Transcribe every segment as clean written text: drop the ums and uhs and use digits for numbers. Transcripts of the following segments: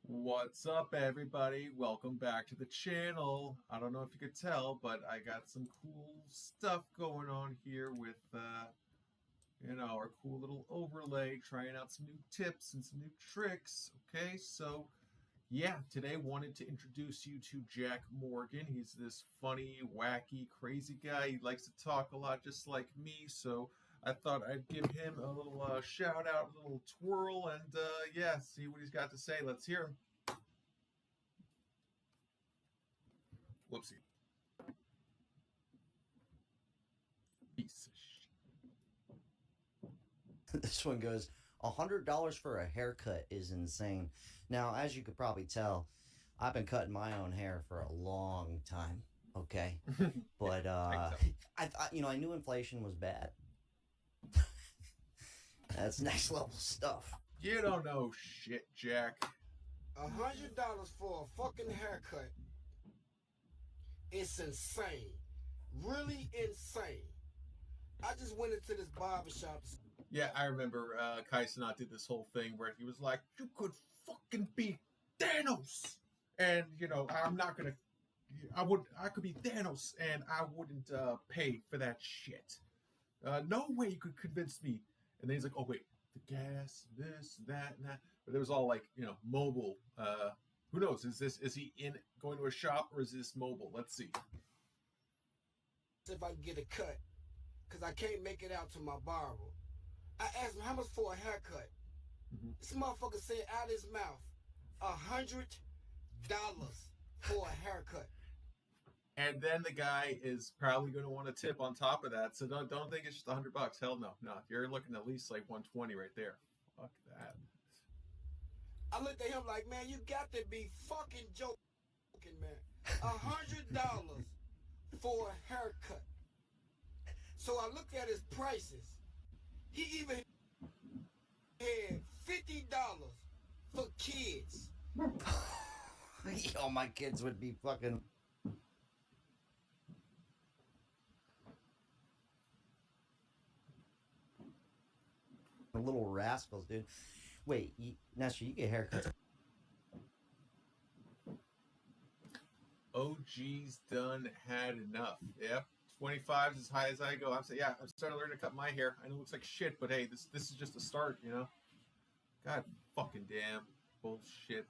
What's up, everybody? Welcome back to the channel. I don't know if you could tell, but I got some cool stuff going on here with, our cool little overlay, trying out some new tips and some new tricks. Okay, so yeah, today wanted to introduce you to Jack Morgan. He's this funny, wacky, crazy guy. He likes to talk a lot just like me, so I thought I'd give him a little shout out, a little twirl, and yeah, see what he's got to say. Let's hear him. Whoopsie. Piece of shit. This one goes, $100 for a haircut is insane. Now, as you could probably tell, I've been cutting my own hair for a long time. Okay. But, I knew inflation was bad. That's next level stuff. You don't know shit, Jack. $100 for a fucking haircut. It's insane. Really insane. I just went into this barbershop. Yeah, I remember Kaisenat did this whole thing where he was like, you could fucking be Thanos. And, I'm not going to, I could be Thanos and I wouldn't pay for that shit. No way you could convince me. And then he's like, oh, wait, the gas, this, that, and that. But it was all like, mobile. Who knows? Is he going to a shop or is this mobile? Let's see. If I can get a cut, because I can't make it out to my barber. I asked him how much for a haircut. This motherfucker said out of his mouth, $100 for a haircut. And then the guy is probably going to want a tip on top of that. So don't think it's just $100. Hell no. You're looking at least like 120 right there. Fuck that. I looked at him like, man, you got to be fucking joking, man. $100 for a haircut. So I looked at his prices. He even had $50 for kids. Yo, my kids would be fucking... little rascals, dude. Wait, Nestor, you get haircuts. OG's done had enough. Yep. 25 is as high as I go. I'm saying, I'm starting to learn to cut my hair. I know it looks like shit, but hey, this is just a start, God fucking damn bullshit.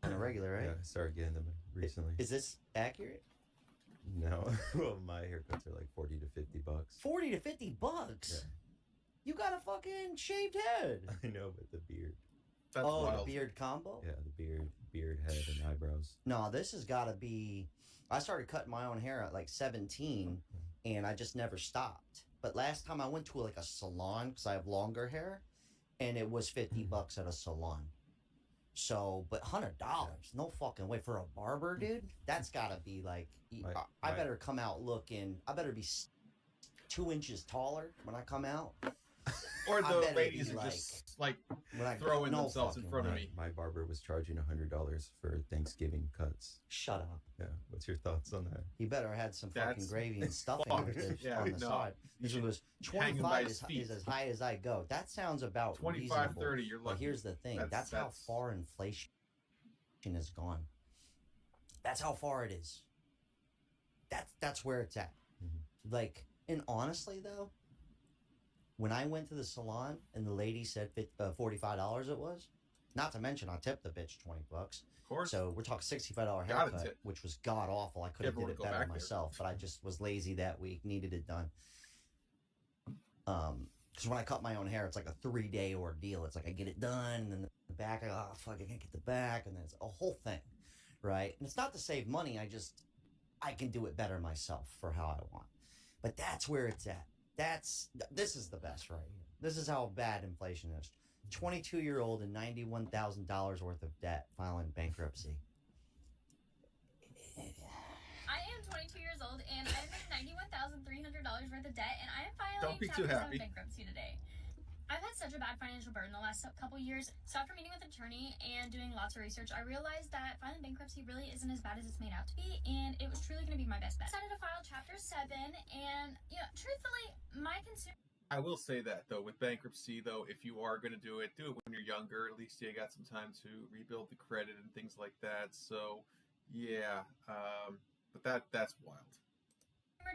A regular, right? Yeah, I started getting them recently. Is this accurate? No. Well, my haircuts are like 40 to 50 bucks. 40 to 50 bucks? Yeah. You got a fucking shaved head. I know, but the beard. That's wild. The beard combo? Yeah, the beard, head, and eyebrows. No, this has got to be... I started cutting my own hair at like 17, and I just never stopped. But last time I went to like a salon, because I have longer hair, and it was 50 bucks at a salon. So, but $100, no fucking way. For a barber, dude, that's got to be like... I better come out looking... I better be 2 inches taller when I come out. Or the ladies are just like throwing themselves in front of me. My barber was charging $100 for Thanksgiving cuts. Shut up. Yeah, what's your thoughts on that? He better had some fucking gravy and stuffing on the side. Because it was 25 is as high as I go. That sounds about 25, 30, you're lucky. But here's the thing. That's how far inflation has gone. That's how far it is. That's where it's at. Like, and honestly, though, when I went to the salon and the lady said $45 it was, not to mention I tipped the bitch 20 bucks. Of course. So we're talking $65 haircut, which was god awful. I could have did it better myself, but I just was lazy that week, needed it done. Because when I cut my own hair, it's like a 3-day ordeal. It's like I get it done, and then the back, I go, oh fuck, I can't get the back, and then it's a whole thing, right? And it's not to save money. I I can do it better myself for how I want. But that's where it's at. This is the best right here. This is how bad inflation is. 22-year-old and $91,000 worth of debt filing bankruptcy. I am 22 years old and I'm in $91,300 worth of debt, and I am filing Don't be too Chapter 7 happy. bankruptcy today. I've had such a bad financial burden the last couple years, so after meeting with an attorney and doing lots of research, I realized that filing bankruptcy really isn't as bad as it's made out to be, and it was truly going to be my best bet. I decided to file Chapter 7, and, truthfully, my consumer... I will say that, though, with bankruptcy, though, if you are going to do it when you're younger. At least you got some time to rebuild the credit and things like that. So, yeah, but that's wild.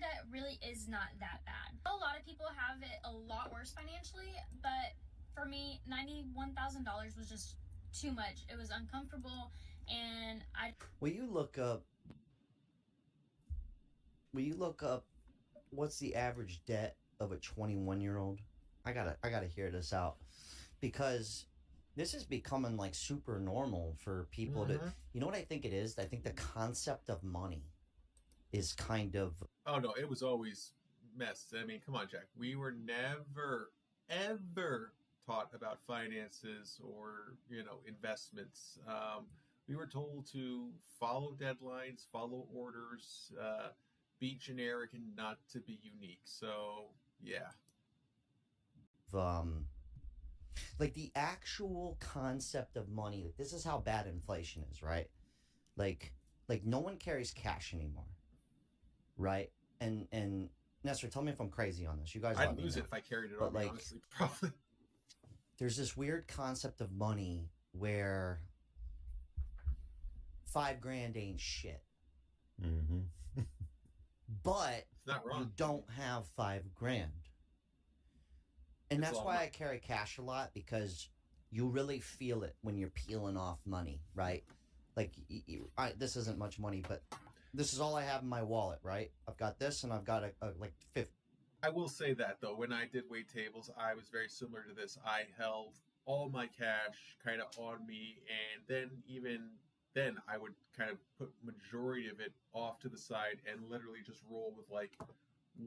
Debt really is not that bad. A lot of people have it a lot worse financially, but for me, $91,000 was just too much. It was uncomfortable, and Will you look up what's the average debt of a 21-year-old? I gotta hear this out, because this is becoming like super normal for people to, you know what I think it is? I think the concept of money is kind of... Oh, no, it was always messed. I mean, come on, Jack. We were never, ever taught about finances or, investments. We were told to follow deadlines, follow orders, be generic and not to be unique. So, yeah. Like the actual concept of money, like this is how bad inflation is, right? Like no one carries cash anymore. Right? And Nestor, tell me if I'm crazy on this. You guys, I'd lose it if I carried it on me, honestly, probably. There's this weird concept of money where $5,000 ain't shit. Mm-hmm. But it's not wrong. You don't have $5,000. And that's why I carry cash a lot, because you really feel it when you're peeling off money, right? Like, this isn't much money, but this is all I have in my wallet, right? I've got this, and I've got a like 50. I will say that, though, when I did wait tables, I was very similar to this. I held all my cash kind of on me, and then I would kind of put majority of it off to the side and literally just roll with like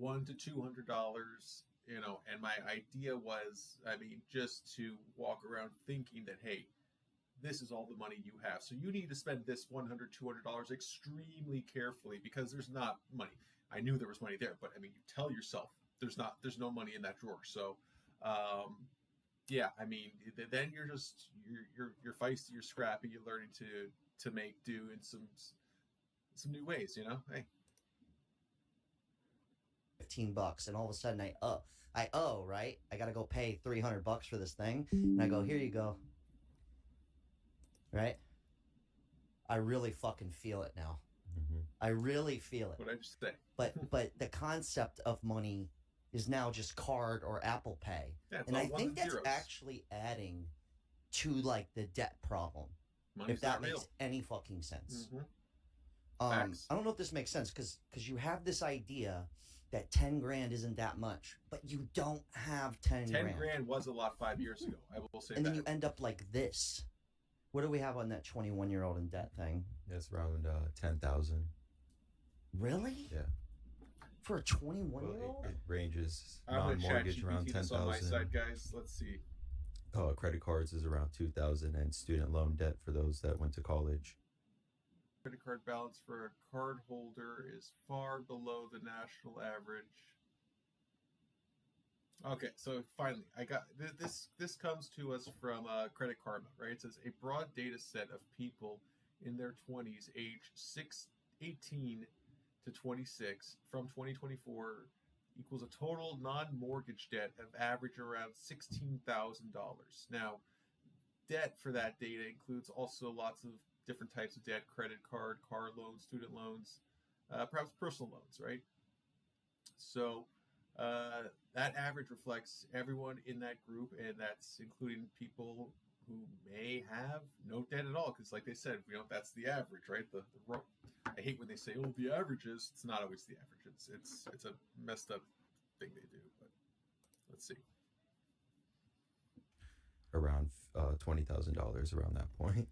$100 to $200, and my idea was, just to walk around thinking that, hey, this is all the money you have. So you need to spend this $100, $200 extremely carefully, because there's not money. I knew there was money there, but you tell yourself there's no money in that drawer. So, then you're feisty, you're scrappy, you're learning to make do in some new ways, Hey. $15, and all of a sudden I owe, right? I got to go pay $300 for this thing. And I go, here you go. Right? I really fucking feel it now. Mm-hmm. I really feel it. What did I just say? But the concept of money is now just card or Apple Pay. Yeah, and I think that's zeros. actually adding to like the debt problem. Money's if that not makes real. any fucking sense. Mm-hmm. I don't know if this makes sense, because you have this idea that $10,000 isn't that much, but you don't have $10,000. $10,000 was a lot 5 years ago. I will say and that. then you end up like this. What do we have on that 21-year-old in debt thing? It's around 10,000. Really? Yeah. For a 21-year-old? Well, it ranges. I'm gonna Non-mortgage chat around GPT this on my 10,000. side, guys. Let's see. Credit cards is around 2,000, and student loan debt for those that went to college. Credit card balance for a card holder is far below the national average. Okay, so finally, I got this. This comes to us from Credit Karma, right? It says a broad data set of people in their 20s, age 18 to 26, from 2024 equals a total non-mortgage debt of average around $16,000. Now, debt for that data includes also lots of different types of debt: credit card, car loans, student loans, perhaps personal loans, right? So that average reflects everyone in that group, and that's including people who may have no debt at all, because like they said, that's the average, right? I hate when they say, oh, the average is. It's not always the average. It's a messed up thing they do, but let's see. Around $20,000 around that point.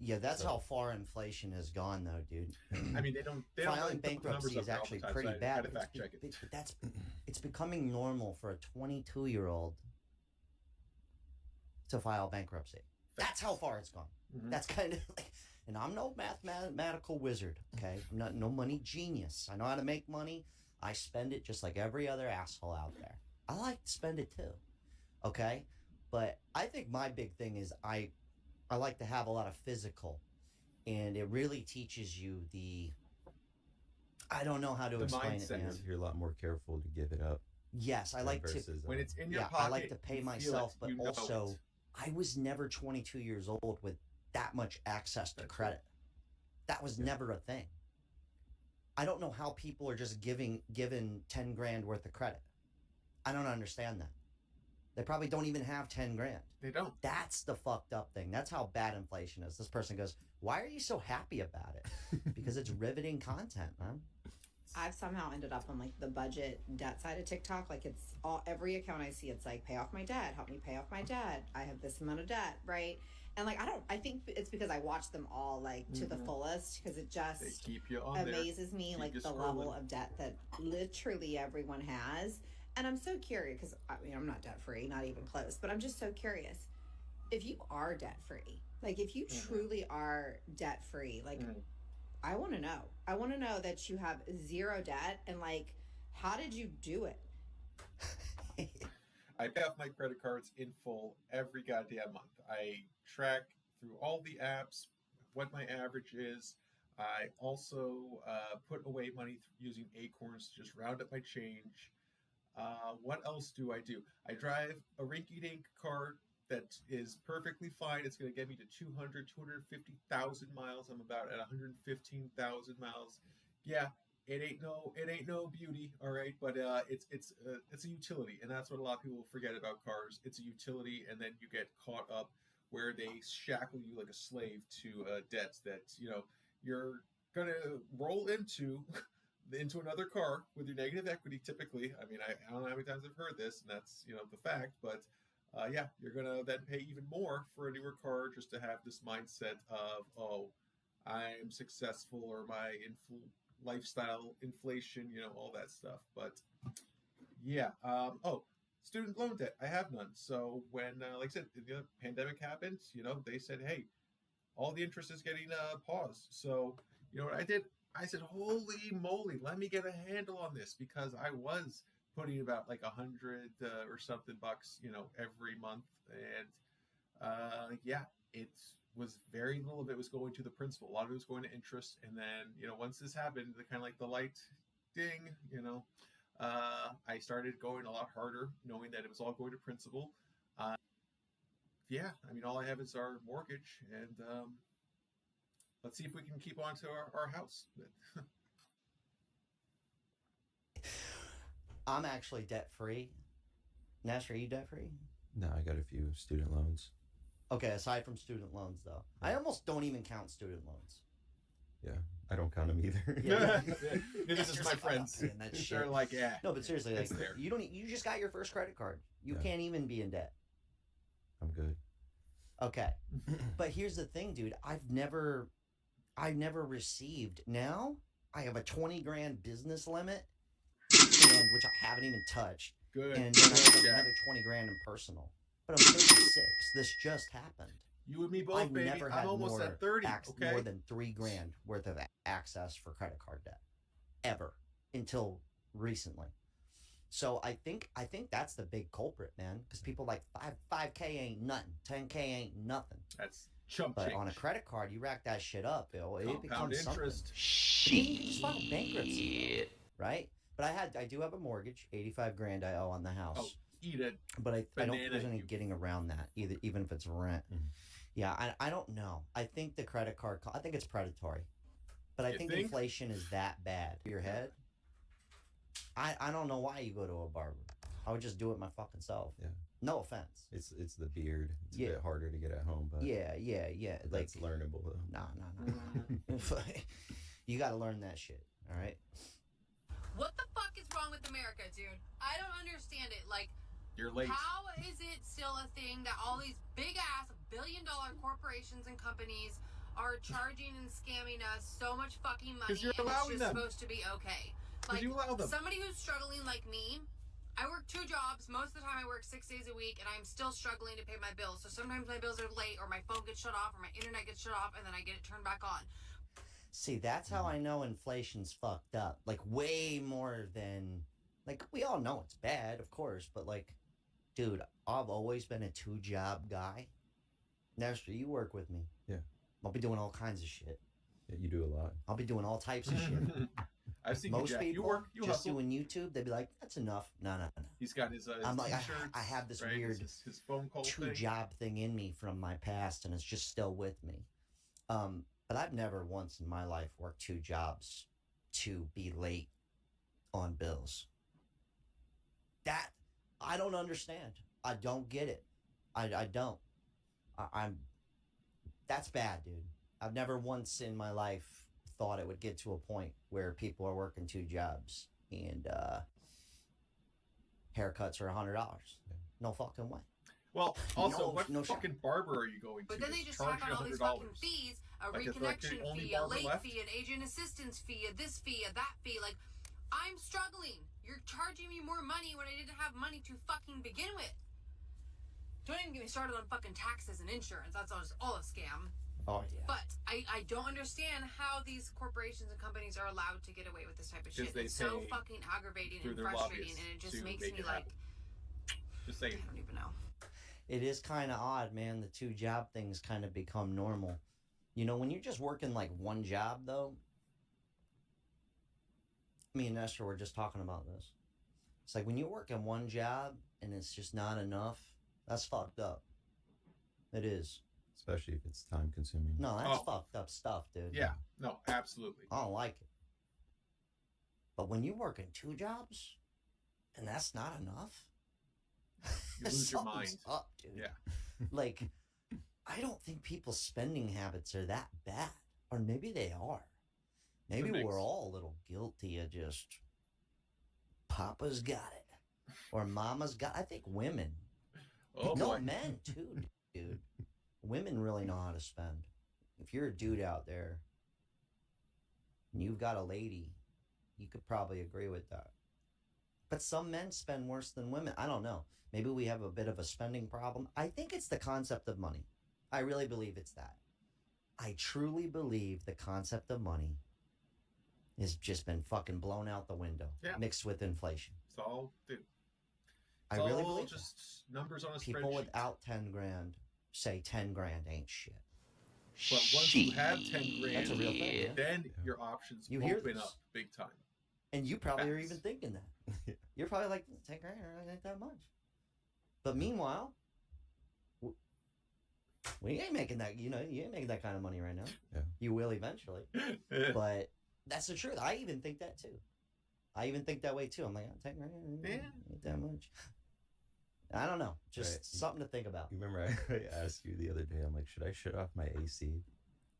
Yeah, that's So- how far inflation has gone, though, dude. I mean, they don't Filing really put the numbers bankruptcy up is there all actually the time, pretty so I bad. had to but fact check it. But it's becoming normal for a 22-year-old to file bankruptcy. That's how far it's gone. Mhm. That's kind of like, and I'm no mathematical wizard, okay? I'm not no money genius. I know how to make money. I spend it just like every other asshole out there. I like to spend it too, okay? But I think my big thing is I like to have a lot of physical, and it really teaches you I don't know how to The explain mindset. it, man. You're a lot more careful to give it up. Yes, I like to. versus, When it's in your Yeah, pocket, I like to pay you feel myself, it, but you know also it. I was never 22 years old with that much access to That's credit. That was never a thing. I don't know how people are just given 10 grand worth of credit. I don't understand that. They probably don't even have 10 grand. They don't. That's the fucked up thing. That's how bad inflation is. This person goes, "Why are you so happy about it?" Because it's riveting content, man. I've somehow ended up on like the budget debt side of TikTok. Like it's all every account I see, it's like pay off my debt, help me pay off my debt. I have this amount of debt, right? And like I think it's because I watch them all like to the fullest because it They just keep you on there. amazes me Keep like you the level scrolling. of debt that literally everyone has. And I'm so curious because I mean I'm not debt free, not even close, but I'm just so curious. If you are debt free, like if you truly are debt free, like I want to know. I want to know that you have zero debt and like, how did you do it? I pay off my credit cards in full every goddamn month. I track through all the apps what my average is. I also put away money using Acorns to just round up my change. What else do I do? I drive a rinky-dink car that is perfectly fine. It's going to get me to 250,000 miles. I'm about at 115,000 miles. Yeah, it ain't no beauty, all right, but it's a utility, and that's what a lot of people forget about cars. It's a utility, and then you get caught up where they shackle you like a slave to debts that you're gonna roll into another car with your negative equity. Typically, I mean, I don't know how many times I've heard this, and that's the fact, but. Yeah, you're gonna then pay even more for a newer car just to have this mindset of, oh, I'm successful, or my lifestyle inflation, all that stuff. But yeah, student loan debt, I have none. So when, like I said, the pandemic happened, they said, hey, all the interest is getting paused. So what I did? I said, holy moly, let me get a handle on this, because I was putting about like 100 or something bucks, every month, and yeah, it was very little of it was going to the principal. A lot of it was going to interest, and then once this happened, the kind of like the light ding, I started going a lot harder, knowing that it was all going to principal. Yeah, I mean, all I have is our mortgage, and let's see if we can keep on to our house. I'm actually debt free. Nash, are you debt free? No, I got a few student loans. Okay, aside from student loans, though, I almost don't even count student loans. Yeah, I don't count them either. Yeah. This is my friends. Paying that shit. They're like, yeah. No, but seriously, like It's there. you don't. You just got your first credit card. You Yeah. can't even be in debt. I'm good. Okay, but here's the thing, dude. I've never received. Now I have a 20 grand business limit, and which I haven't even touched. Good. And then I have Jack. another 20 grand in personal. But I'm 36. This just happened. You and me both, I've baby. never had I'm almost more, at 30. Okay. more than 3 grand worth of access for credit card debt, ever, until recently. So I think that's the big culprit, man. Because people like 5K ain't nothing, 10K ain't nothing. That's chump But change. on a credit card, you rack that shit up, it Compound becomes interest. something. But then you just file bankruptcy, right? But I do have a mortgage, 85 grand I owe on the house. Oh, eat it. But I don't think there's banana, any you- getting around that, even if it's rent. Mhm. Yeah, I don't know. I think the credit card, I think it's predatory. But I You think think? inflation is that bad. Your head? I don't know why you go to a barber. I would just do it my fucking self. Yeah. No offense. It's the beard. It's Yeah. a bit harder to get at home, but Yeah. Like, that's learnable though. no. You got to learn that shit, all right? What the fuck is wrong with America, dude? I don't understand it. Like, You're late. how is it still a thing that all these big ass $1 billion corporations and companies are charging and scamming us so much fucking money, 'Cause you're and it's allowing just them. supposed to be okay. 'Cause Like, you allow them. somebody who's struggling like me, I work 2 jobs. Most of the time I work 6 days a week, and I'm still struggling to pay my bills. So sometimes my bills are late, or my phone gets shut off, or my internet gets shut off, and then I get it turned back on. See, that's how I know inflation's fucked up. Like, way more than... Like, we all know it's bad, of course, but, like, dude, I've always been a 2-job guy. Nestor, you work with me. Yeah. I'll be doing all kinds of shit. Yeah, you do a lot. I'll be doing all types of shit. I've seen Most you, Jack. people You work. You just hustle. doing YouTube, they'd be like, that's enough. No. He's got his I'm like, t-shirts, I have this right? weird his phone call thing. 2-job thing in me from my past, and it's just still with me. But I've never once in my life worked 2 jobs to be late on bills. That, I don't understand. I don't get it. I don't. That's bad, dude. I've never once in my life thought it would get to a point where people are working 2 jobs and haircuts are $100. No fucking way. Well, also, No- what no shot. fucking barber are you going to? But then they that's just tack charging on all these $100? fucking fees, a Like, it's like the reconnection only fee, a barber late left? fee, an agent assistance fee, a this fee, a that fee. Like, I'm struggling. You're charging me more money when I didn't have money to fucking begin with. Don't even get me started on fucking taxes and insurance. That's all a scam. Oh, yeah. But I don't understand how these corporations and companies are allowed to get away with this type of 'Cause shit. they It's so pay fucking aggravating through and their frustrating, lobbyists and it just to makes make me it like, happen. Just I saying. don't even know. It is kind of odd, man. The 2-job things kind of become normal. You know, when you're just working like 1 job, though. Me and Nestor were just talking about this. It's like when you're working 1 job and it's just not enough, that's fucked up. It is. Especially if it's time consuming. No, that's Oh. fucked up stuff, dude. Yeah. No, absolutely. I don't like it. But when you're working 2 jobs and that's not enough, You lose your something's mind. up, dude. Yeah. Like, I don't think people's spending habits are that bad. Or maybe they are. Maybe mix. we're all a little guilty of just Papa's got it. Or Mama's got I think women. Oh no, boy. men too, dude. Women really know how to spend. If you're a dude out there and you've got a lady, you could probably agree with that. But some men spend worse than women. I don't know. Maybe we have a bit of a spending problem. I think it's the concept of money. I really believe it's that. I truly believe the concept of money has just been fucking blown out the window, Yeah. mixed with inflation. It's all, dude. I It's really all believe just numbers on a that. People spreadsheet. without 10 grand say 10 grand ain't shit. But once you have 10 grand, That's a real thing, yeah. then Yeah. your options You hear open this. up big time. And you probably are Facts. even thinking that. You're probably like, 10 grand ain't that much. But meanwhile, we ain't making that, you ain't making that kind of money right now. Yeah. You will eventually. But that's the truth. I even think that too. I even think that way too. I'm like, 10 grand ain't that much. I don't know. Just Right. something to think about. You remember I asked you the other day, I'm like, should I shut off my AC?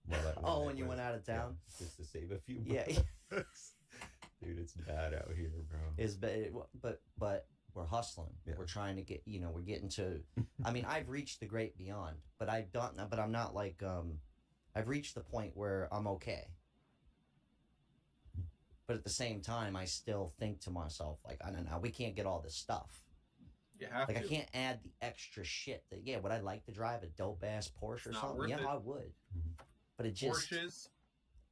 When you went out of town? Yeah, just to save a few Yeah. bucks. Dude, it's bad out here, bro. But we're hustling. Yeah. We're trying to get, we're getting to, I mean, I've reached the great beyond, but I'm not like, I've reached the point where I'm okay. But at the same time, I still think to myself, like, I don't know, we can't get all this stuff. You have Like, to. I can't add the extra shit that, would I like to drive a dope ass Porsche or Not something? worth Yeah, it. I would. Mhm. But it just, Porsches.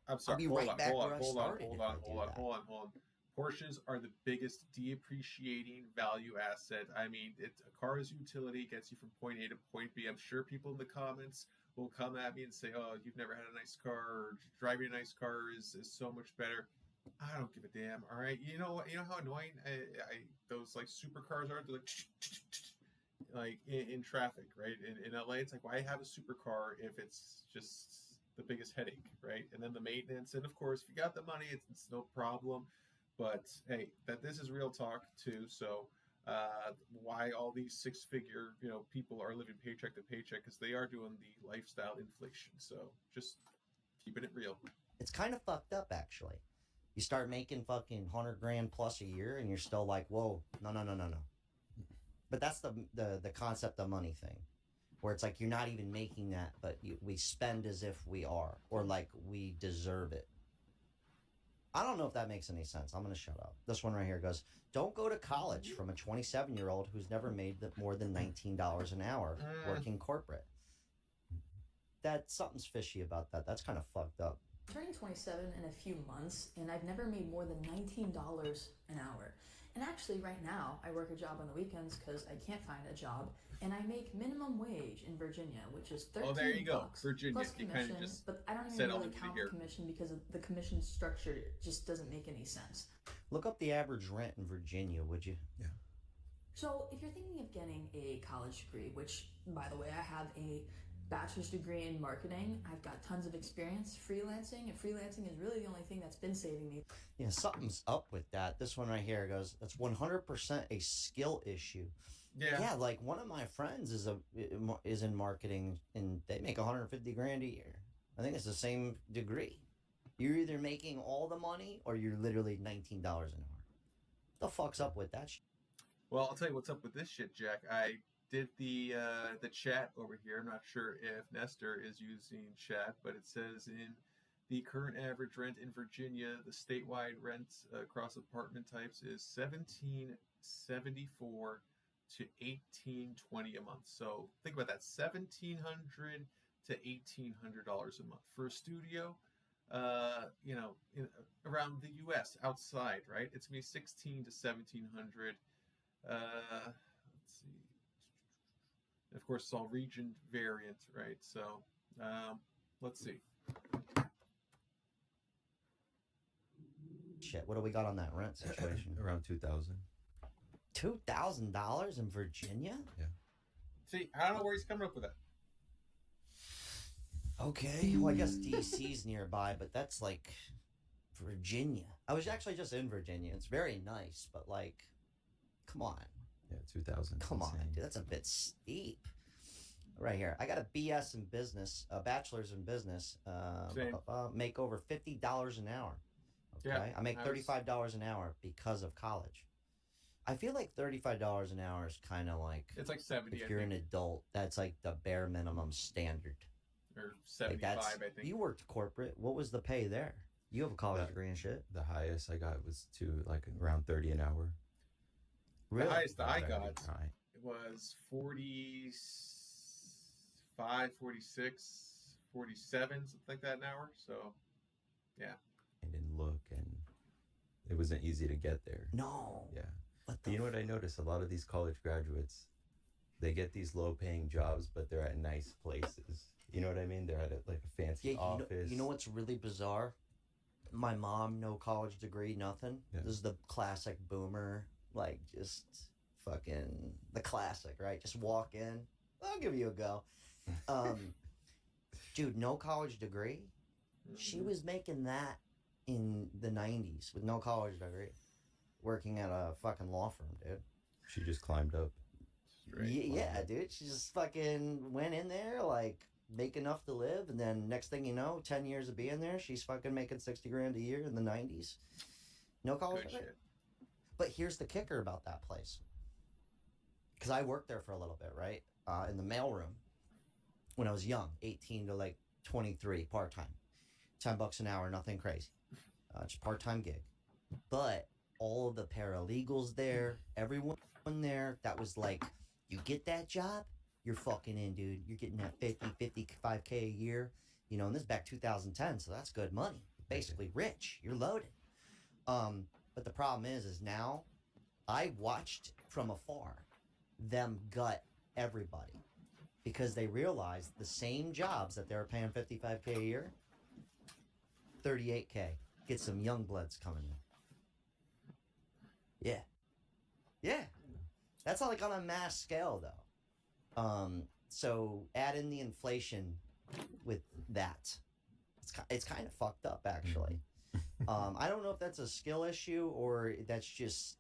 I'm sorry. be hold right on, back hold where on, I hold on, started hold if on, I do hold on, that. hold on, hold on. Porsches are the biggest depreciating value asset. I mean, a car is utility, gets you from point A to point B. I'm sure people in the comments will come at me and say, "Oh, you've never had a nice car, or driving a nice car is so much better." I don't give a damn. All right, you know what? You know how annoying those like supercars are. They're like in traffic, right? In LA, it's like, why have a supercar if it's just the biggest headache, right? And then the maintenance, and of course, if you got the money, it's no problem. But hey, this is real talk too. So why all these 6-figure people are living paycheck to paycheck, because they are doing the lifestyle inflation. So just keeping it real. it's kind of fucked up, actually. You start making fucking 100 grand plus a year, and you're still like, whoa, no. But that's the concept of money thing. where it's like you're not even making that, but we spend as if we are, or like we deserve it. I don't know if that makes any sense. I'm going to shut up. This one right here goes, don't go to college from a 27-year-old who's never made more than $19 an hour working corporate. Something's fishy about that. That's kind of fucked up. Turning 27 in a few months, and I've never made more than $19 an hour. And actually, right now, I work a job on the weekends because I can't find a job, and I make minimum wage in Virginia, which is $13. Oh, there you go, bucks, Virginia. plus You commission, kind of just but I don't said even all really the count here. the commission because of the commission structure just doesn't make any sense. Look up the average rent in Virginia, would you? Yeah. So, if you're thinking of getting a college degree, which, by the way, I have a bachelor's degree in marketing, I've got tons of experience freelancing, and freelancing is really the only thing that's been saving me. Yeah, something's up with that. This one right here goes, that's 100% a skill issue. Yeah, like one of my friends is in marketing, and they make 150 grand a year. I think it's the same degree. You're either making all the money or you're literally $19 an hour. The fuck's up with that shit? Well, I'll tell you what's up with this shit, Jack. I did the chat over here. I'm not sure if Nestor is using chat, but it says in the current average rent in Virginia, the statewide rent across apartment types is $1,774 to $1,820 a month. So think about that, $1,700 to $1,800 a month for a studio. Around the U.S. outside, right? It's gonna be $1,600 to $1,700. Let's see. Of course, it's all region variant, right? So, let's see. Shit, what do we got on that rent situation? Around 2,000. $2,000 in Virginia? Yeah. See, I don't know where he's coming up with that. Okay, well, I guess DC's nearby, but that's like Virginia. I was actually just in Virginia. It's very nice, but like, come on. Yeah, 2,000. Come on, dude. That's a bit steep. Right here. I got a BS in business, a bachelor's in business. Make over $50 an hour. Okay. Yeah, I make $35 an hour because of college. I feel like $35 an hour is kind of like, it's like 70. if you're an adult, that's like the bare minimum standard. Or 75, I think. You worked corporate. What was the pay there? You have a college degree and shit. The highest I got was like around 30 an hour. Really? The highest I got Right. was 45, 46, 47, something like that an hour. So, yeah. And didn't look, and it wasn't easy to get there. No. Yeah. You know what I noticed? A lot of these college graduates, they get these low-paying jobs, but they're at nice places. You know what I mean? They're at like a fancy office. You know what's really bizarre? My mom, no college degree, nothing. Yeah. This is the classic boomer, like just fucking the classic, right? Just walk in, I'll give you a go. Dude, no college degree. She was making that in the 90s with no college degree, working at a fucking law firm, dude. She just climbed up. Yeah, dude. She just fucking went in there, like, make enough to live, and then next thing you know, 10 years of being there, she's fucking making 60 grand a year in the 90s. No college degree. But here's the kicker about that place. Because I worked there for a little bit, right? In the mailroom when I was young, 18 to like 23, part-time. $10 an hour, nothing crazy. Just part-time gig. But all of the paralegals there, everyone there, that was like, you get that job, you're fucking in, dude. You're getting that 55K a year. You know, and this is back 2010, so that's good money. Basically rich. You're loaded. But the problem is now I watched from afar them gut everybody because they realized the same jobs that they were paying 55K a year, 38K. Get some young bloods coming in. Yeah. Yeah. That's not like on a mass scale, though. So add in the inflation with that. It's kind of fucked up, actually. I don't know if that's a skill issue or that's just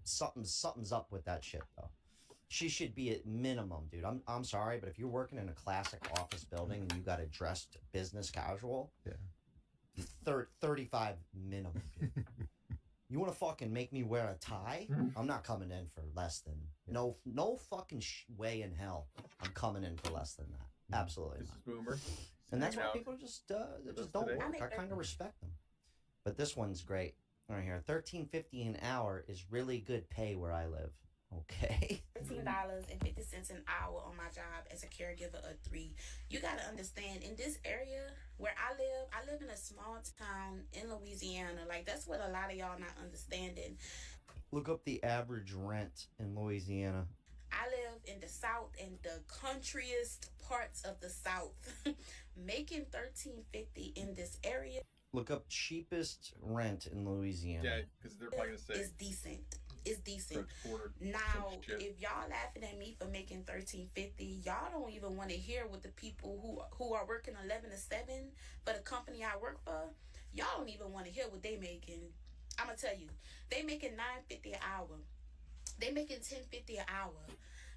something's up with that shit, though. She should be at minimum, dude. I'm sorry, but if you're working in a classic office building and you got a dressed business casual, 35 minimum, dude. You want to fucking make me wear a tie? I'm not coming in for less than no fucking way in hell. I'm coming in for less than that. Absolutely This not. is Boomer. And that's why Hanging out. people just they with just us don't today. work. I kind of respect them. But this one's great right here. $13.50 an hour is really good pay where I live. Okay. $13.50 an hour on my job as a caregiver of 3. You got to understand, in this area where I live in a small town in Louisiana. Like, that's what a lot of y'all not understanding. Look up the average rent in Louisiana. I live in the South, in the countryest parts of the South. Making $13.50 in this area. Look up cheapest rent in Louisiana. Yeah, because they're probably gonna say It's decent. It's decent. Now, if y'all laughing at me for making $13.50, y'all don't even want to hear what the people who are working 11 to 7 for the company I work for. Y'all don't even want to hear what they making. I'm gonna tell you, they making $9.50 an hour. They making $10.50 an hour.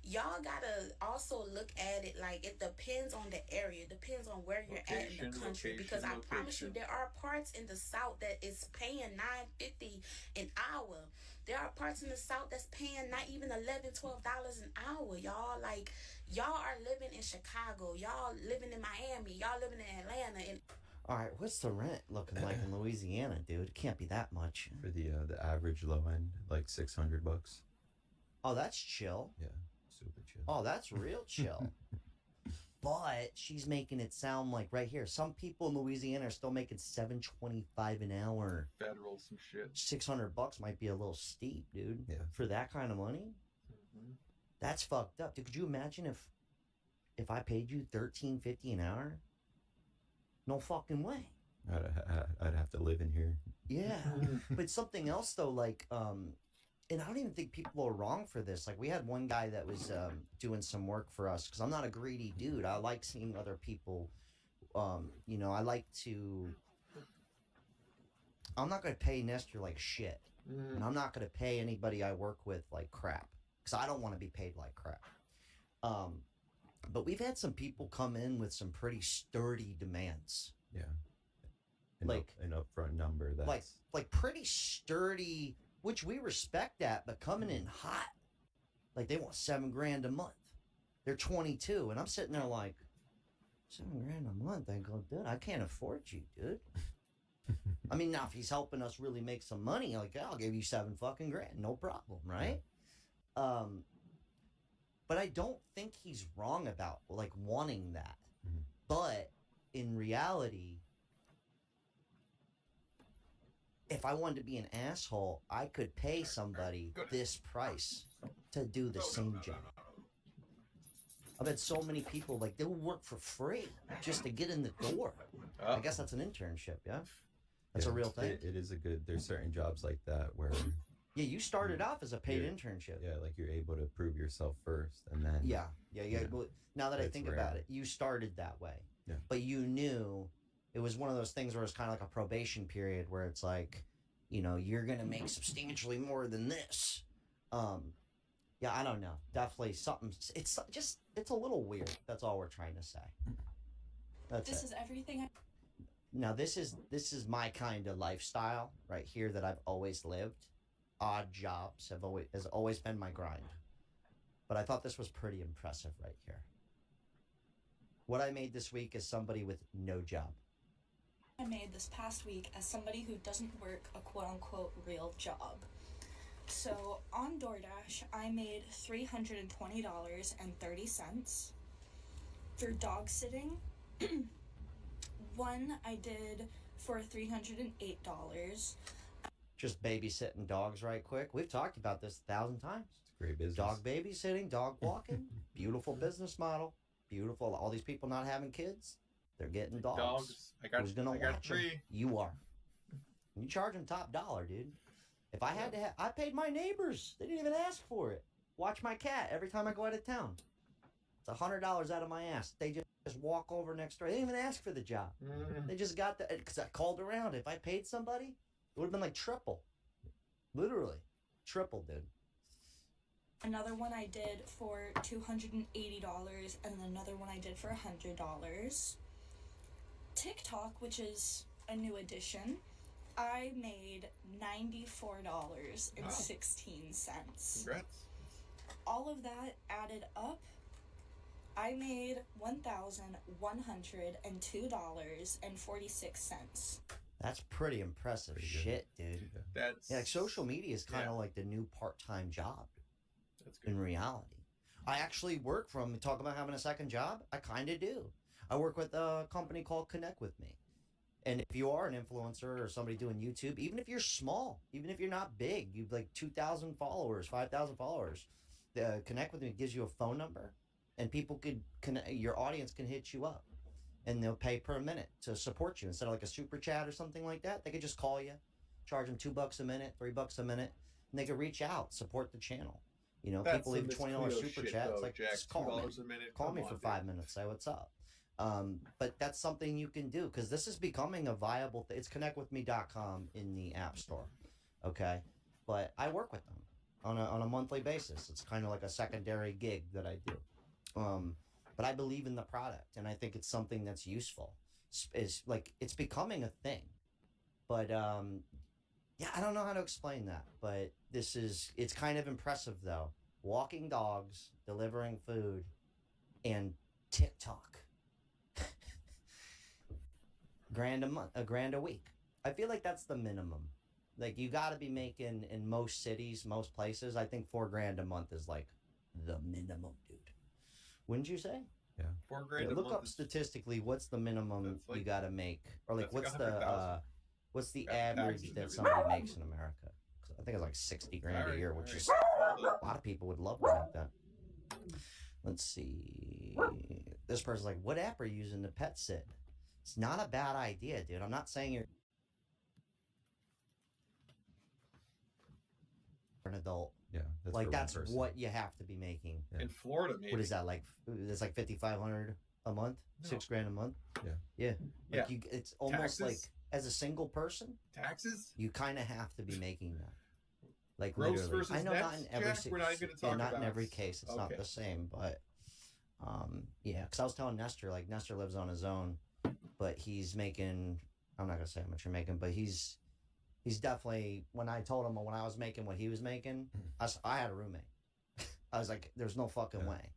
Y'all gotta also look at it like it depends on the area, depends on where you're at in the country. Because I promise you, there are parts in the South that is paying $9.50 an hour. There are parts in the South that's paying not even $11, $12 an hour. Y'all, like, y'all are living in Chicago, y'all living in Miami, y'all living in Atlanta, and all right, what's the rent looking like in Louisiana, dude? It can't be that much. For the average low end, like $600. Oh, that's chill. Yeah, super chill. Oh, that's real chill. But she's making it sound like right here, some people in Louisiana are still making $7.25 an hour. Federal some shit. $600 might be a little steep, dude. Yeah. For that kind of money, that's fucked up, dude. Could you imagine if I paid you $13.50 an hour? No fucking way. I'd have to live in here. Yeah. But something else though, like, and I don't even think people are wrong for this. Like, we had one guy that was doing some work for us, because I'm not a greedy dude. I like seeing other people, you know, I like to, I'm not going to pay Nestor like shit. And I'm not going to pay anybody I work with like crap, because I don't want to be paid like crap. But we've had some people come in with some pretty sturdy demands. Yeah. Like an upfront number that's like pretty sturdy, which we respect that, but coming in hot. Like, they want $7,000 a month. They're 22, and I'm sitting there like, $7,000 a month? I go, dude, I can't afford you, dude. I mean, now if he's helping us really make some money, like, I'll give you $7 fucking grand, no problem, right? But I don't think he's wrong about like wanting that. But in reality, if I wanted to be an asshole, I could pay somebody this price to do the same job. I bet so many people, like, they'll work for free just to get in the door. I guess that's an internship, yeah? That's a real thing. It is a good, there's certain jobs like that where... Yeah, you started off as a paid internship. Yeah, like you're able to prove yourself first, and then... Yeah. Now that I think about it, you started that way. Yeah. But you knew it was one of those things where it's kind of like a probation period where it's like, you know, you're going to make substantially more than this. Yeah, I don't know. Definitely something. It's a little weird. That's all we're trying to say. This is everything. Now, this is my kind of lifestyle right here that I've always lived. Odd jobs has always been my grind. But I thought this was pretty impressive right here. What I made this week is somebody with no job. I made this past week as somebody who doesn't work a quote-unquote real job. So on DoorDash, I made $320.30 for dog sitting. One I did for $308. Just babysitting dogs right quick. We've talked about this 1,000 times. It's a great business. Dog babysitting, dog walking. Beautiful business model. Beautiful. All these people not having kids, they're getting dogs. Who's gonna watch 3. them? You are. You charge them top dollar, dude. If I had to I paid my neighbors. They didn't even ask for it. Watch my cat every time I go out of town. It's $100 out of my ass. They just walk over next door. They didn't even ask for the job. They just got the, because I called around. If I paid somebody, it would have been like triple. Literally. Triple, dude. Another one I did for $280 and another one I did for $100. TikTok, which is a new addition, I made $94.16. Congrats. All of that added up, I made $1,102.46. That's pretty impressive shit, dude. That's like social media is kind of like the new part-time job. That's good. In reality, I actually work from talk about having a second job. I kind of do. I work with a company called Connect With Me. And if you are an influencer or somebody doing YouTube, even if you're small, even if you're not big, you've like 2,000 followers, 5,000 followers, Connect With Me gives you a phone number, and people could your audience can hit you up, and they'll pay per minute to support you instead of like a super chat or something like that. They could just call you, charge them $2 a minute, $3 a minute, and they could reach out, support the channel. You know, people leave a $20 super chat. It's like, Jack, just call me. a minute. Call me for 5 minutes. Say what's up. But that's something you can do because this is becoming a viable thing. It's connectwithme.com in the App Store. Okay. But I work with them on a monthly basis. It's kind of like a secondary gig that I do. But I believe in the product, and I think it's something that's useful. It's like it's becoming a thing. But yeah, I don't know how to explain that, but it's kind of impressive though. Walking dogs, delivering food, and TikTok. $1,000 a week. I feel like that's the minimum. Like you got to be making in most cities, most places. I think $4,000 a month is like the minimum, dude. Wouldn't you say? Yeah. $4,000 a month. Look up statistically what's the minimum like, you got to make, or like what's the average that somebody makes in America? I think it's like $60,000 a year, which is a lot of people would love to make that. Let's see. This person's like, what app are you using to pet sit? It's not a bad idea, dude. I'm not saying you're an adult. Yeah, that's like for that's one person. what you have to be making. In Florida, maybe. What is that like? It's like $5,500 a month, No. $6,000 a month. Yeah. Like it's almost Taxes? like as a single person, Taxes? you kind of have to be making that. Like Gross literally, versus I know net, not in every Jack? We're not even gonna talk not about in it. every case. It's not Okay. the same, but yeah. Because I was telling Nestor, like Nestor lives on his own, but he's making. I'm not gonna say how much you're making, but he's definitely. When I told him when I was making what he was making, I had a roommate. I was like, "There's no fucking way."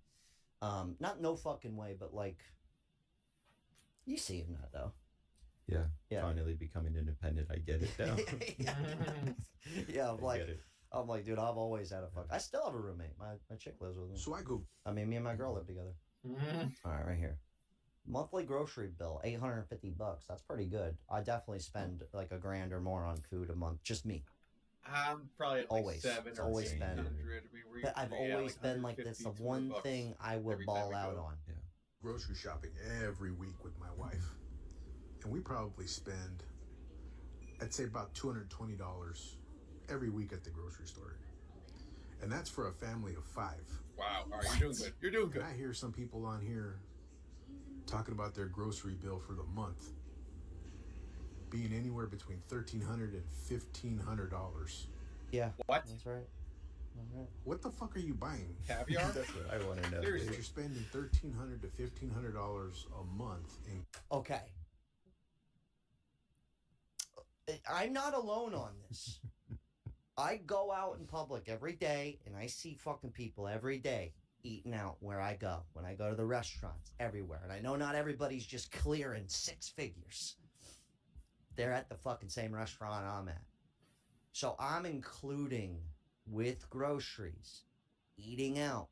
Not no fucking way, but like, you see him that though. Yeah. Finally becoming independent. I get it now. Yeah, I'm I get it. like, dude, I've always had a fuck. I still have a roommate. My chick lives with me. So I go. I mean, me and my girl live together. All right here. Monthly grocery bill, $850. That's pretty good. I definitely spend like $1,000 or more on food a month. Just me. I'm probably at like Always. 7 It's or always 800. been. I mean, But I've always been like this. The one thing I will ball out on. Yeah. Grocery shopping every week with my wife. And we probably spend, I'd say about $220 every week at the grocery store. And that's for a family of 5. Wow. All right, you're doing good. You're doing good. And I hear some people on here talking about their grocery bill for the month being anywhere between $1,300 and $1,500. Yeah. What? That's right. What the fuck are you buying? Caviar? That's what I want to know. Seriously. You're spending $1,300 to $1,500 a month in. Okay. I'm not alone on this. I go out in public every day and I see fucking people every day eating out where I go. When I go to the restaurants, everywhere. And I know not everybody's just clearing 6 figures. They're at the fucking same restaurant I'm at. So I'm including with groceries, eating out,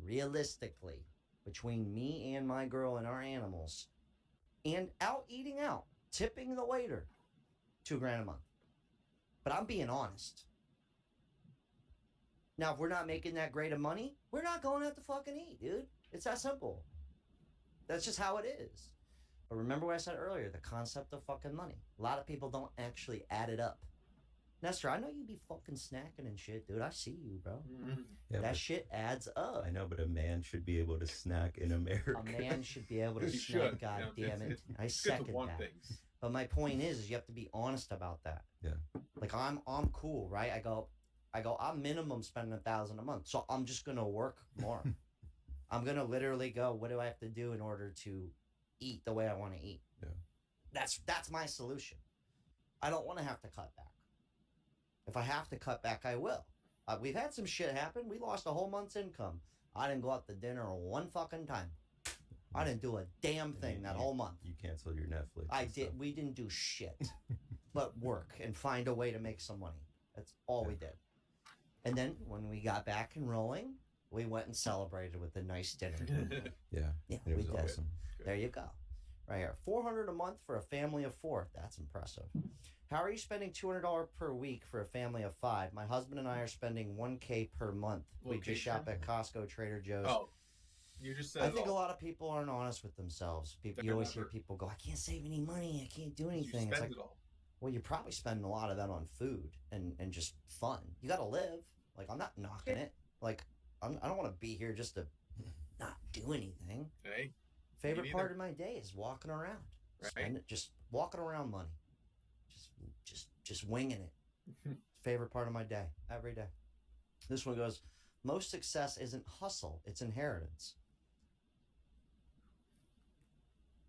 realistically, between me and my girl and our animals, and out eating out, tipping the waiter, $2,000 a month. But I'm being honest. Now, if we're not making that great of money, we're not going out to fucking eat, dude. It's that simple. That's just how it is. But remember what I said earlier, the concept of fucking money. A lot of people don't actually add it up. Nestor, I know you be fucking snacking and shit, dude. I see you, bro. Yeah, That shit adds up. I know, but a man should be able to snack in America. A man should be able to He snack, should. god You know, damn it. I it's good to second want that. things. But my point is you have to be honest about that. Yeah. Like I'm cool, right? I go, I'm minimum spending $1,000 a month. So I'm just gonna work more. I'm gonna literally go, what do I have to do in order to eat the way I want to eat? Yeah. That's my solution. I don't want to have to cut back. If I have to cut back, I will. We've had some shit happen. We lost a whole month's income. I didn't go out to dinner one fucking time. I didn't do a damn thing that whole month. You canceled your Netflix. I did. Stuff. We didn't do shit but work and find a way to make some money. That's all we did. And then when we got back and rolling, we went and celebrated with a nice dinner. Yeah, we was did. Awesome. There you go. Right here. $400 a month for a family of 4. That's impressive. How are you spending $200 per week for a family of 5? My husband and I are spending $1K per month. We just shop at Costco, Trader Joe's. Oh, you just said I think a lot of people aren't honest with themselves. You always hear people go, I can't save any money. I can't do anything. You spend it all. Well, you're probably spending a lot of that on food and just fun. You got to live. Like, I'm not knocking it. Like, I don't want to be here just to not do anything. Hey. Favorite part of my day is walking around. Right. Just walking around money. Just winging it. Favorite part of my day. Every day. This one goes, most success isn't hustle. It's inheritance.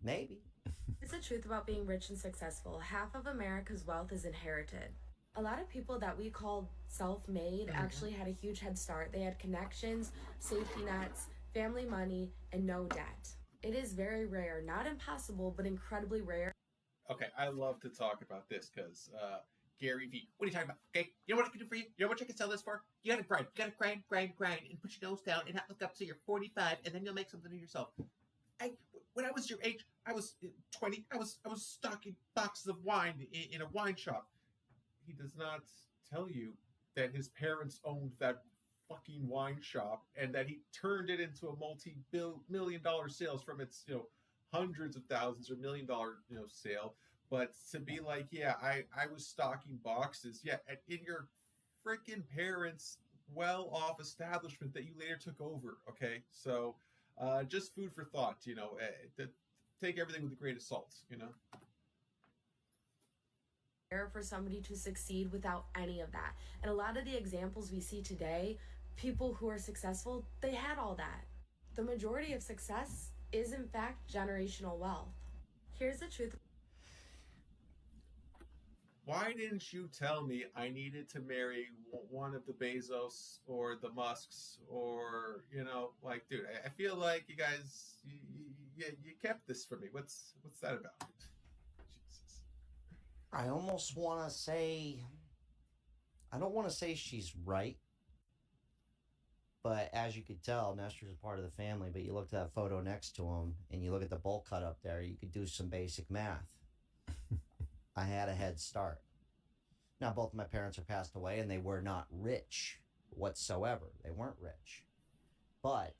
Maybe. It's the truth about being rich and successful. Half of America's wealth is inherited. A lot of people that we call self-made actually had a huge head start. They had connections, safety nets, family money, and no debt. It is very rare, not impossible, but incredibly rare. Okay, I love to talk about this because Gary Vee, what are you talking about? Okay, you know what I can do for you? You know what I can sell this for? You gotta grind, and put your nose down and not look up till you're 45, and then you'll make something of yourself. When I was your age, I was 20. I was stocking boxes of wine in a wine shop. He does not tell you that his parents owned that fucking wine shop and that he turned it into a multi-million-dollar sales from its hundreds of thousands or $1 million sale. But to be like, yeah, I was stocking boxes, yeah, in your freaking parents' well-off establishment that you later took over. Okay, so just food for thought. Take everything with a grain of salt. For somebody to succeed without any of that. And a lot of the examples we see today, people who are successful, they had all that. The majority of success is in fact generational wealth. Here's the truth. Why didn't you tell me I needed to marry one of the Bezos or the Musks or, dude, I feel like you guys, you kept this from me. What's that about? I almost want to say, I don't want to say she's right, but as you could tell, Nestor's a part of the family, but you look at that photo next to him and you look at the bowl cut up there, you could do some basic math. I had a head start. Now, both of my parents are passed away and they were not rich whatsoever. They weren't rich. But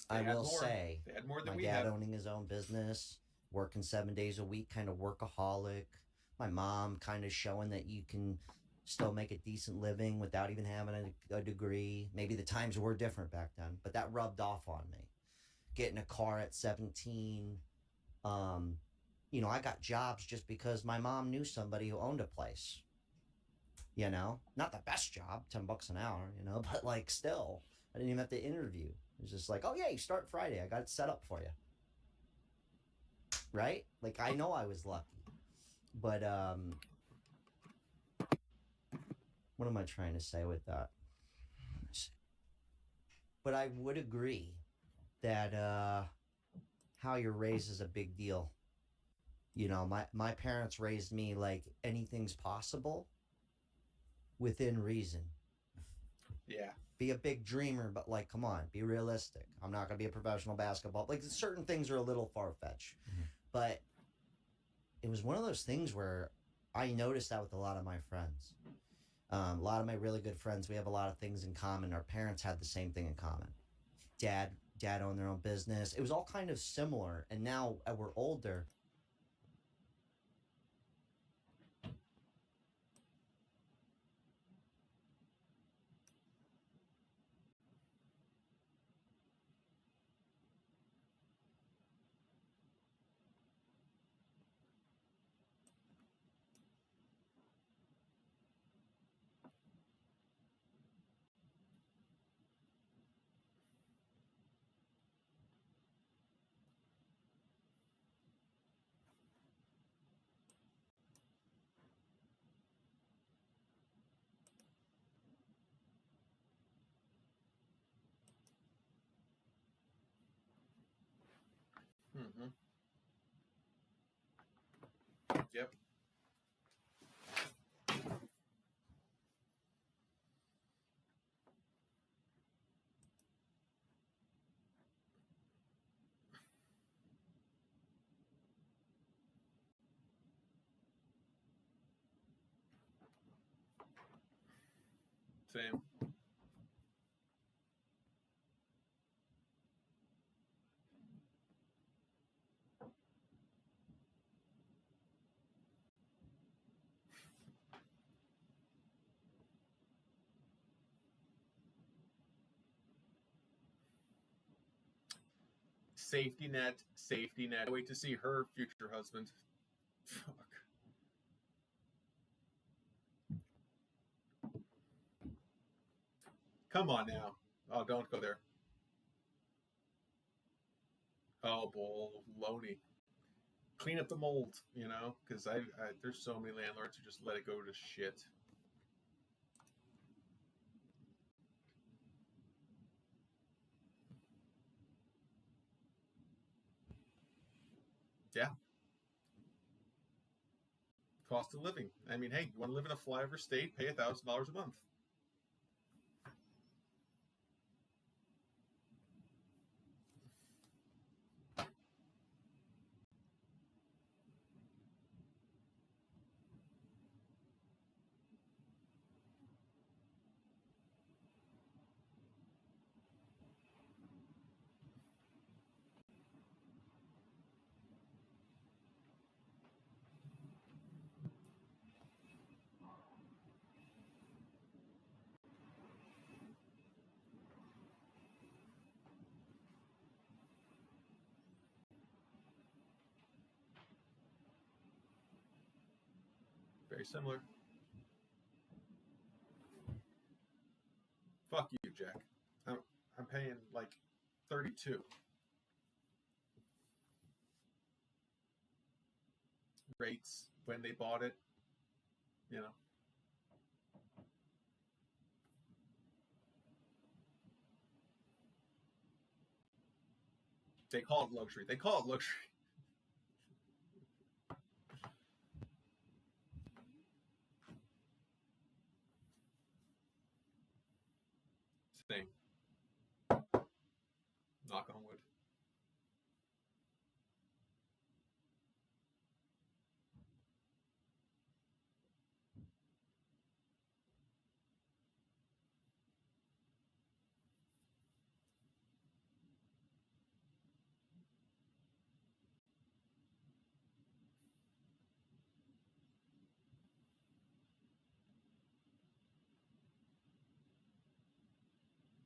I will say, my dad owning his own business, working 7 days a week, kind of workaholic. My mom kind of showing that you can still make a decent living without even having a degree. Maybe the times were different back then, but that rubbed off on me. Getting a car at 17. I got jobs just because my mom knew somebody who owned a place. Not the best job, $10 an hour, but still, I didn't even have to interview. It was just like, oh yeah, you start Friday. I got it set up for you. Right? I know I was lucky. But, what am I trying to say with that? But I would agree that, how you're raised is a big deal. My parents raised me like anything's possible within reason. Yeah. Be a big dreamer, but come on, be realistic. I'm not going to be a professional basketball. Certain things are a little far-fetched. Mm-hmm. But it was one of those things where I noticed that with a lot of my friends. A lot of my really good friends, we have a lot of things in common. Our parents had the same thing in common. Dad owned their own business. It was all kind of similar. And now we're older. Mm-hmm. Yep. Same. Safety net, safety net. Wait to see her future husband. Fuck. Come on now. Oh, don't go there. Oh, baloney. Clean up the mold, you know, because there's so many landlords who just let it go to shit. Yeah. Cost of living. I mean, hey, you want to live in a flyover state? Pay $1,000 a month. Very similar. Fuck you, Jack. I'm paying like 32. Rates when they bought it, you know. They call it luxury. They call it luxury. Same. Knock on wood.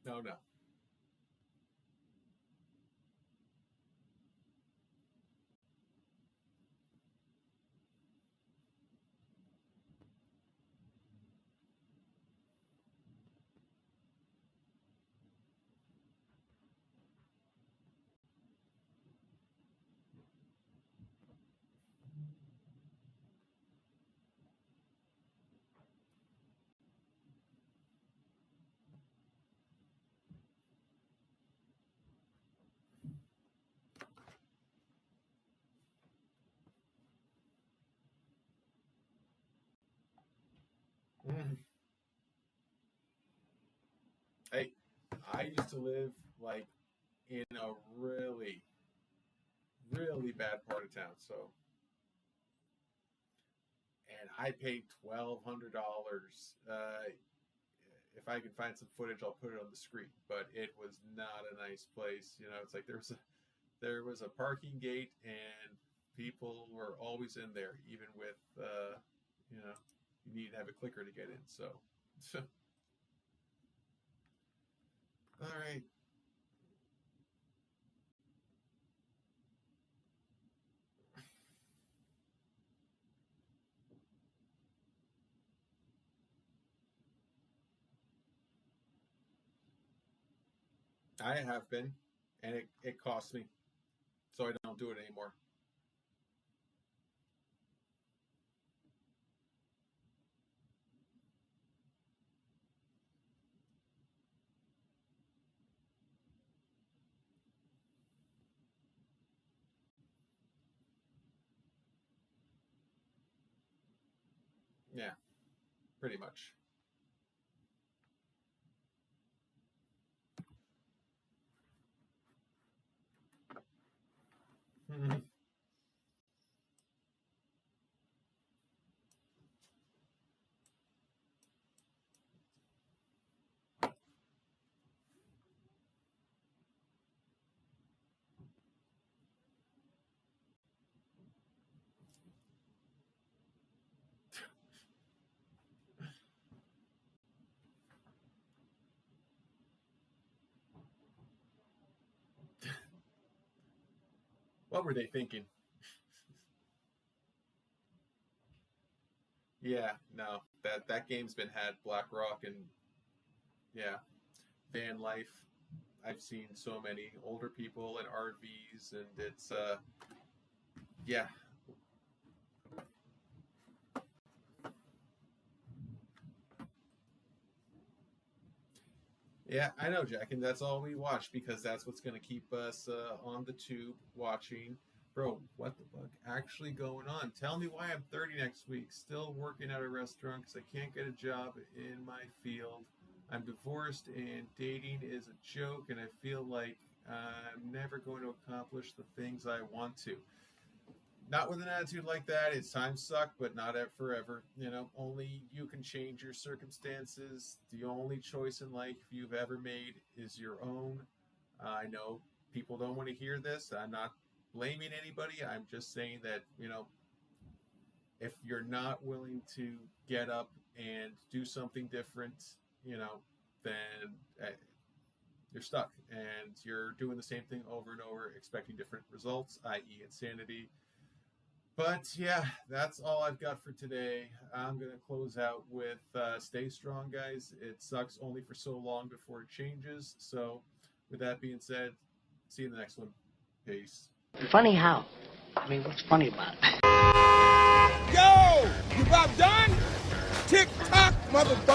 No, no. Mm. Hey, I used to live like in a really, really bad part of town. So, and I paid $1,200. If I can find some footage, I'll put it on the screen. But it was not a nice place. You know, it's like there was a parking gate, and people were always in there, even with you know, you need to have a clicker to get in. So, all right. I have been, and it cost me, so I don't do it anymore. Yeah, pretty much. What were they thinking? Yeah, no, that game's been had. BlackRock and yeah, van life. I've seen so many older people in RVs, and it's yeah. Yeah, I know, Jack, and that's all we watch because that's what's going to keep us on the tube watching. Bro, what the fuck actually going on? Tell me why I'm 30 next week, still working at a restaurant because I can't get a job in my field. I'm divorced and dating is a joke, and I feel like I'm never going to accomplish the things I want to. Not with an attitude like that. It's times suck, but not forever. You know, only you can change your circumstances. The only choice in life you've ever made is your own. I know people don't want to hear this. I'm not blaming anybody. I'm just saying that, you know, if you're not willing to get up and do something different, you know, then you're stuck and you're doing the same thing over and over, expecting different results, i.e. insanity. But yeah, that's all I've got for today. I'm going to close out with stay strong, guys. It sucks only for so long before it changes. So with that being said, see you in the next one. Peace. Funny how? I mean, what's funny about it? Yo, you about done? Tick tock, motherfucker.